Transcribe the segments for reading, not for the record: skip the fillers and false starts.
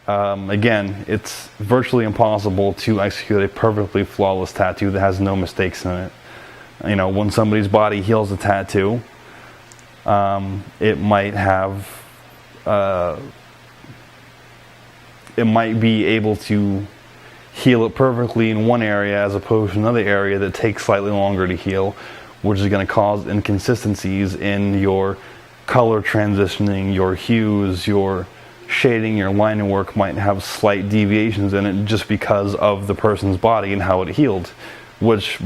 Again, it's virtually impossible to execute a perfectly flawless tattoo that has no mistakes in it. You know, when somebody's body heals a tattoo, it might be able to heal it perfectly in one area as opposed to another area that takes slightly longer to heal, which is going to cause inconsistencies in your color transitioning, your hues, your shading, your line work might have slight deviations in it just because of the person's body and how it healed, which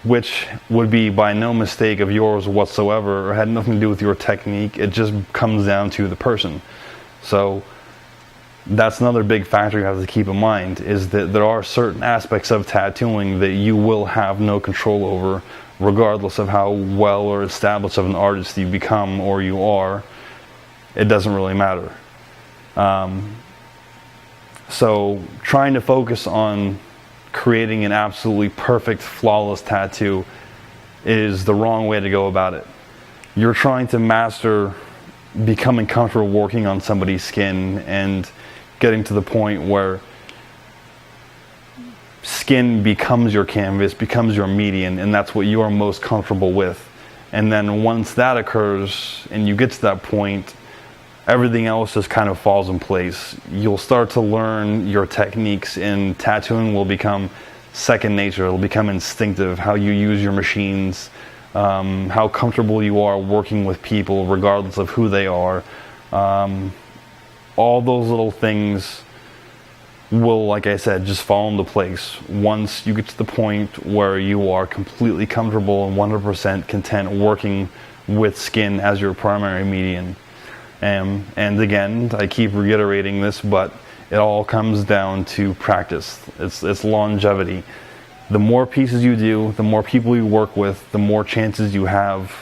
which would be by no mistake of yours whatsoever or had nothing to do with your technique. It just comes down to the person. So that's another big factor you have to keep in mind, is that there are certain aspects of tattooing that you will have no control over, regardless of how well or established of an artist you become or you are. It doesn't really matter. So trying to focus on creating an absolutely perfect, flawless tattoo is the wrong way to go about it. You're trying to master becoming comfortable working on somebody's skin and getting to the point where skin becomes your canvas, becomes your median, and that's what you are most comfortable with. And then once that occurs and you get to that point, everything else just kind of falls in place. You'll start to learn your techniques, and tattooing will become second nature. It'll become instinctive, how you use your machines, how comfortable you are working with people regardless of who they are. All those little things will, like I said, just fall into place once you get to the point where you are completely comfortable and 100% content working with skin as your primary medium. And again, I keep reiterating this, but it all comes down to practice. It's longevity. The more pieces you do, the more people you work with, the more chances you have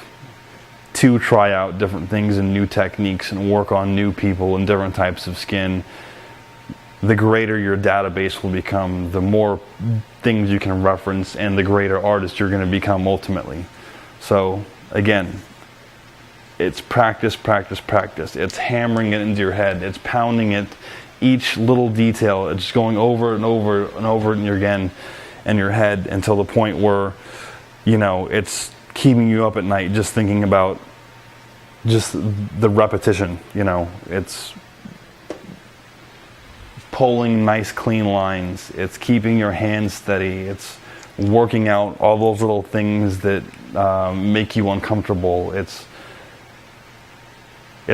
to try out different things and new techniques and work on new people and different types of skin. The greater your database will become, the more things you can reference, and the greater artist you're going to become ultimately. So again, it's practice, practice, practice. It's hammering it into your head. It's pounding it, each little detail. It's going over and over and over again in your head until the point where, it's keeping you up at night just thinking about just the repetition. It's pulling nice clean lines. It's keeping your hands steady. It's working out all those little things that make you uncomfortable. It's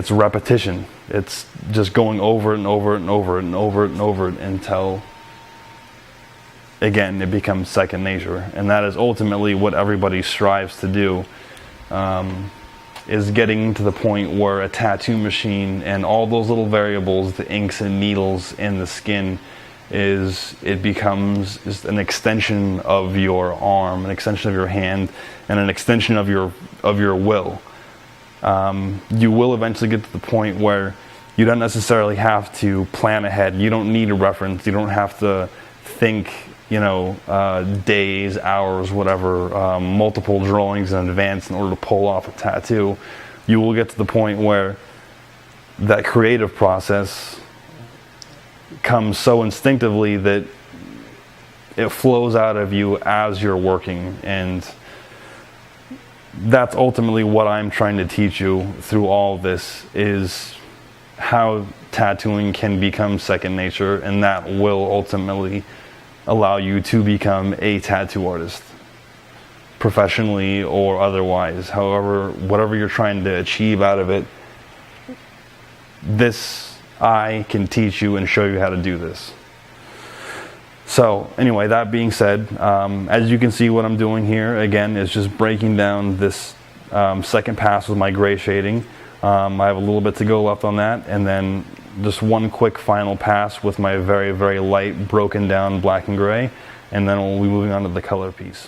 repetition. It's just going over and over and over and over and over until, again, it becomes second nature. And that is ultimately what everybody strives to do, is getting to the point where a tattoo machine and all those little variables, the inks and needles in the skin, it becomes just an extension of your arm, an extension of your hand, and an extension of your will. You will eventually get to the point where you don't necessarily have to plan ahead. You don't need a reference. You don't have to think, days, hours, whatever, multiple drawings in advance in order to pull off a tattoo. You will get to the point where that creative process comes so instinctively that it flows out of you as you're working. And that's ultimately what I'm trying to teach you through all of this, is how tattooing can become second nature, and that will ultimately allow you to become a tattoo artist, professionally or otherwise. However, whatever you're trying to achieve out of it, this I can teach you and show you how to do this. So anyway, that being said, as you can see, what I'm doing here again is just breaking down this second pass with my gray shading. I have a little bit to go left on that, and then just one quick final pass with my very, very light broken down black and gray, and then we'll be moving on to the color piece.